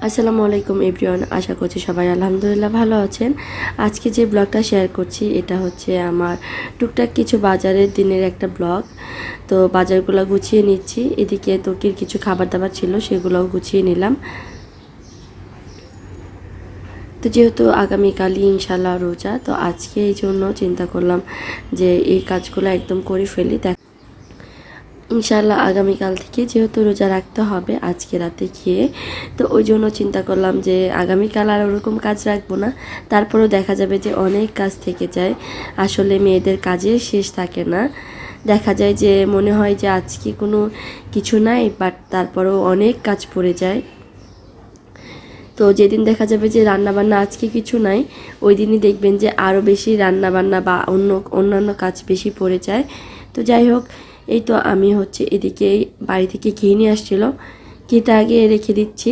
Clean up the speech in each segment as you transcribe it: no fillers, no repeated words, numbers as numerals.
আসসালামু আলাইকুম এভরিওয়ান, আশা করছি সবাই আলহামদুলিল্লাহ ভালো আছেন। আজকে যে ব্লগটা শেয়ার করছি এটা হচ্ছে আমার টুকটাক কিছু বাজারের দিনের একটা ব্লগ। তো বাজারগুলো গুছিয়ে নিচ্ছি, এদিকে তোকির কিছু খাবার দাবার ছিল সেগুলোও গুছিয়ে নিলাম। তো যেহেতু আগামীকালই ইনশাল্লাহ রোজা, তো আজকে এই জন্য চিন্তা করলাম যে এই কাজগুলো একদম করে ফেলি। ইনশাআল্লাহ আগামীকাল থেকে যেহেতু রোজা রাখতে হবে আজকে রাতে খেয়ে, তো ওই জন্য চিন্তা করলাম যে আগামীকাল আর ওরকম কাজ রাখবো না। তারপরেও দেখা যাবে যে অনেক কাজ থেকে যায়, আসলে মেয়েদের কাজের শেষ থাকে না। দেখা যায় যে মনে হয় যে আজকে কোনো কিছু নাই, বাট তারপরেও অনেক কাজ পড়ে যায়। তো যেদিন দেখা যাবে যে রান্নাবান্না আজকে কিছু নাই, ওই দিনই দেখবেন যে আরও বেশি রান্নাবান্না বা অন্যান্য কাজ বেশি পড়ে যায়। তো যাই হোক, এই তো আমি হচ্ছে এদিকে বাড়ি থেকে ঘি নিয়ে আসছিল, ঘিটা আগে রেখে দিচ্ছি।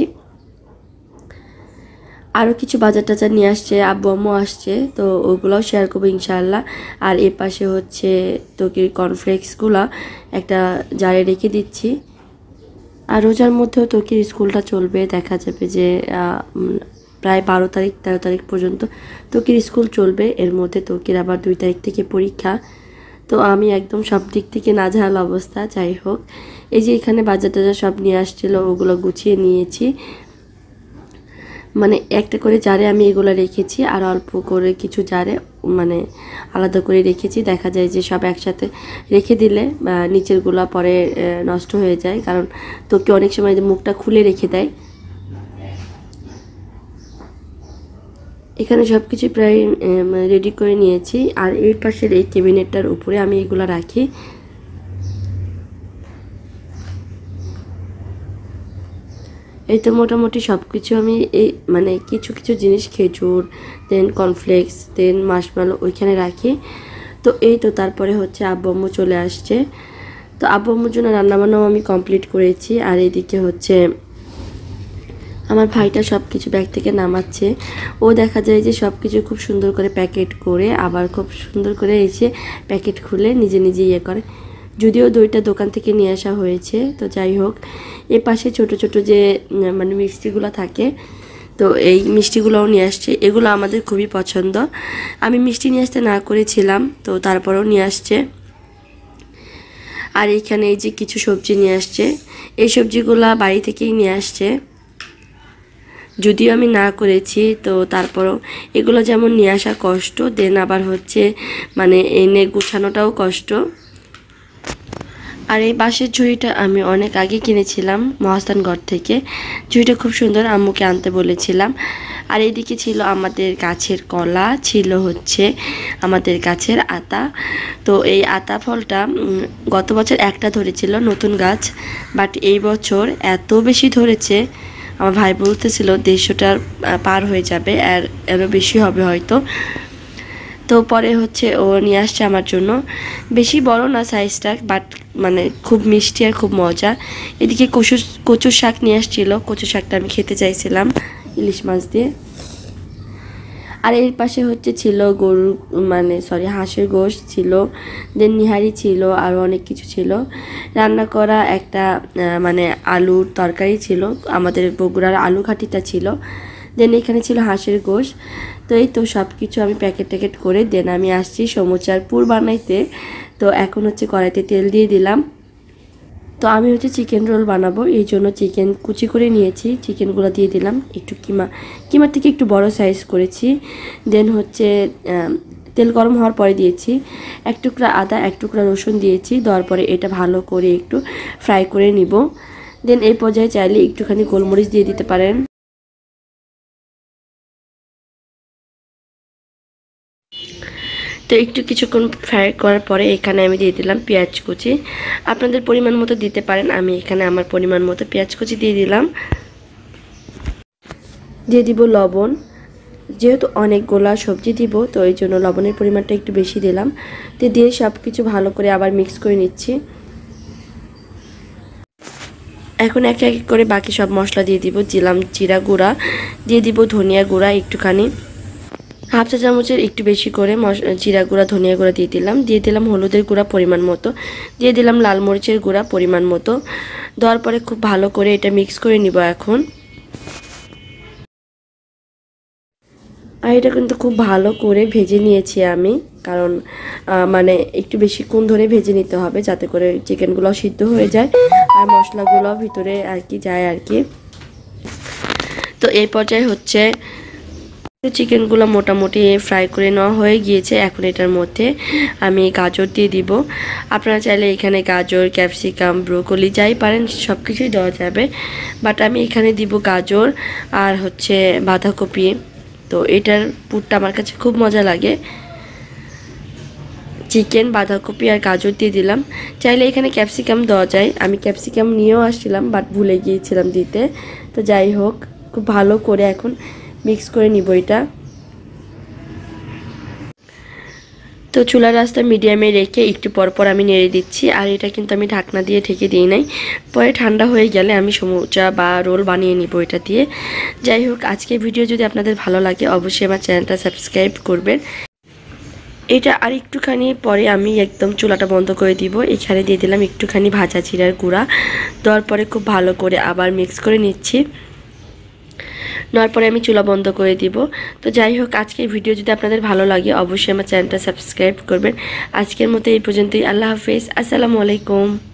আরও কিছু বাজার টাজার নিয়ে আসছে, আব্বু আম্মু আসছে, তো ওগুলোও শেয়ার করবো ইনশাআল্লাহ। আর এর পাশে হচ্ছে তোকে কর্নফ্লেক্সগুলো একটা জারে রেখে দিচ্ছি। আর রোজার মধ্যেও তোকির স্কুলটা চলবে, দেখা যাবে যে প্রায় 12 তারিখ 13 তারিখ পর্যন্ত তোকির স্কুল চলবে। এর মধ্যে তোকির আবার 2 তারিখ থেকে পরীক্ষা। তো আমি একদম সব দিক থেকে নাজেহাল অবস্থা। যাই হোক, এই যে এখানে বাজার টাজার সব নিয়ে আসছিল, ওগুলো গুছিয়ে নিয়েছি। মানে একটা করে জারে আমি এগুলো রেখেছি, আর অল্প করে কিছু জারে মানে আলাদা করে রেখেছি। দেখা যায় যে সব একসাথে রেখে দিলে নিচেরগুলো পরে নষ্ট হয়ে যায়, কারণ তোকে অনেক সময় মুখটা খুলে রেখে দেয়। এখানে সব কিছু প্রায় রেডি করে নিয়েছি, আর এর পাশের এই ক্যাবিনেটটার উপরে আমি এগুলো রাখি। এই তো মোটামুটি সব কিছু আমি এই মানে কিছু কিছু জিনিস, খেজুর, দেন কর্নফ্লেক্স, দেন মাশমেলো ওইখানে রাখি। তো এই তো তারপরে হচ্ছে আব্বু আম্মু চলে আসছে, তো আব্বু আম্মুর জন্য রান্নাবান্নাও আমি কমপ্লিট করেছি। আর এদিকে হচ্ছে আমার ভাইটা সব কিছু ব্যাগ থেকে নামাচ্ছে। ও দেখা যায় যে সব কিছু খুব সুন্দর করে প্যাকেট করে আবার খুব সুন্দর করে এসে প্যাকেট খুলে নিজে নিজে ইয়ে করে। যদিও দইটা দোকান থেকে নিয়ে আসা হয়েছে। তো যাই হোক, এ পাশে ছোট ছোট যে মানে মিষ্টিগুলো থাকে, তো এই মিষ্টিগুলোও নিয়ে আসছে। এগুলো আমাদের খুবই পছন্দ। আমি মিষ্টি নিয়ে আসতে না করেছিলাম, তো তারপরেও নিয়ে আসছে। আর এইখানে এই যে কিছু সবজি নিয়ে আসছে, এই সবজিগুলা বাড়ি থেকেই নিয়ে আসছে, যদিও আমি না করেছি। তো তারপরও এগুলো যেমন নিয়ে আসা কষ্ট, দেন আবার হচ্ছে মানে এনে গুছানোটাও কষ্ট। আর এই বাঁশের ঝুড়িটা আমি অনেক আগে কিনেছিলাম মহাস্থানগড় থেকে। ঝুড়িটা খুব সুন্দর, আম্মুকে আনতে বলেছিলাম। আর এইদিকে ছিল আমাদের গাছের কলা, ছিল হচ্ছে আমাদের গাছের আতা। তো এই আতা ফলটা গত বছর একটা ধরেছিল নতুন গাছ, বাট এই বছর এত বেশি ধরেছে, আমার ভাই বলতেছিল 150টার পার হয়ে যাবে, আর এরও বেশি হবে হয়তো। তো পরে হচ্ছে ও নিয়ে আসছে আমার জন্য, বেশি বড় না সাইজটা, বাট মানে খুব মিষ্টি আর খুব মজা। এদিকে কচুর শাক নিয়ে আসছিল, কচু শাকটা আমি খেতে চাইছিলাম ইলিশ মাছ দিয়ে। আর এর পাশে হচ্ছে ছিল গরু মানে হাঁসের গোশ ছিল, দেন নিহারি ছিল, আরও অনেক কিছু ছিল। রান্না করা একটা মানে আলুর তরকারি ছিল, আমাদের বগুড়ার আলু ঘাটিটা ছিল। দেন এখানে ছিল হাঁসের গোশ। তো এই তো সব কিছু আমি প্যাকেট করে দেন আমি আসছি সমুচার পুর বানাইতে। তো এখন হচ্ছে কড়াইতে তেল দিয়ে দিলাম। তো আমি হচ্ছে চিকেন রোল বানাবো, এই জন্য চিকেন কুচি করে নিয়েছি, চিকেনগুলো দিয়ে দিলাম। একটু কিমার থেকে একটু বড় সাইজ করেছি। দেন হচ্ছে তেল গরম হওয়ার পরে দিয়েছি 1 টুকরা আদা, 1 টুকরা রসুন দিয়েছি। দেওয়ার পরে এটা ভালো করে একটু ফ্রাই করে নিব। দেন এই পর্যায়ে চাইলে একটুখানি গোলমরিচ দিয়ে দিতে পারেন। তো একটু কিছুক্ষণ ফ্রাই করার পরে এখানে আমি দিয়ে দিলাম পেঁয়াজ কুচি। আপনাদের পরিমাণ মতো দিতে পারেন, আমি এখানে আমার পরিমাণ মতো পেঁয়াজ কুচি দিয়ে দিলাম। দিয়ে দিব লবণ, যেহেতু অনেকগুলা সবজি দিব তো এই জন্য লবণের পরিমাণটা একটু বেশি দিলাম। তো দিয়ে সব কিছু ভালো করে আবার মিক্স করে নিচ্ছি। এখন এক এক করে বাকি সব মশলা দিয়ে দিব। দিলাম জিরা গুঁড়া, দিয়ে দিব ধনিয়া গুঁড়া একটুখানি, 1/2 চা চামচের একটু বেশি করে জিরা গুঁড়া ধনিয়া গুঁড়া দিয়ে দিলাম হলুদের গুঁড়া পরিমাণ মতো, দিয়ে দিলাম লাল মরিচের গুঁড়া পরিমাণ মতো। দেওয়ার পরে খুব ভালো করে এটা মিক্স করে নিব এখন। আর এটা কিন্তু খুব ভালো করে ভেজে নিয়েছি আমি, কারণ মানে একটু বেশিক্ষণ ধরে ভেজে নিতে হবে যাতে করে চিকেনগুলো সিদ্ধ হয়ে যায় আর মশলাগুলো ভিতরে আর কি যায় আর কি। তো এই পর্যায়ে হচ্ছে চিকেনগুলো মোটামুটি ফ্রাই করে নেওয়া হয়ে গিয়েছে। এখন এটার মধ্যে আমি গাজর দিয়ে দিব। আপনারা চাইলে এখানে গাজর, ক্যাপসিকাম, ব্রোকলি যাই পারেন সব কিছুই দেওয়া যাবে, বাট আমি এখানে দিব গাজর আর হচ্ছে বাঁধাকপি। তো এটার পুরটা আমার কাছে খুব মজা লাগে। চিকেন, বাঁধাকপি আর গাজর দিয়ে দিলাম। চাইলে এখানে ক্যাপসিকাম দেওয়া যায়, আমি ক্যাপসিকাম নিয়েও আসছিলাম বাট ভুলে গিয়েছিলাম দিতে। তো যাই হোক, খুব ভালো করে এখন মিক্স করে নিব এটা। তো চুলার রাস্তা মিডিয়ামে রেখে একটু পরপর আমি নেড়ে দিচ্ছি। আর এটা কিন্তু আমি ঢাকনা দিয়ে ঢেকে দিই নাই, পরে ঠান্ডা হয়ে গেলে আমি সমুচা বা রোল বানিয়ে নিব এটা দিয়ে। যাই হোক, আজকের ভিডিও যদি আপনাদের ভালো লাগে অবশ্যই আমার চ্যানেলটা সাবস্ক্রাইব করবেন। এটা আর একটুখানি পরে আমি একদম চুলাটা বন্ধ করে দিব। এখানে দিয়ে দিলাম একটুখানি ভাজা জিরার গুঁড়া, দেওয়ার পরে খুব ভালো করে আবার মিক্স করে নিচ্ছি। নেওয়ার পরে আমি চুলা বন্ধ করে দিব। তো যাই হোক, আজকের ভিডিও যদি আপনাদের ভালো লাগে অবশ্যই আমার চ্যানেলটা সাবস্ক্রাইব করবেন। আজকের মতো এই পর্যন্তই। আল্লাহ হাফেজ, আসসালামু আলাইকুম।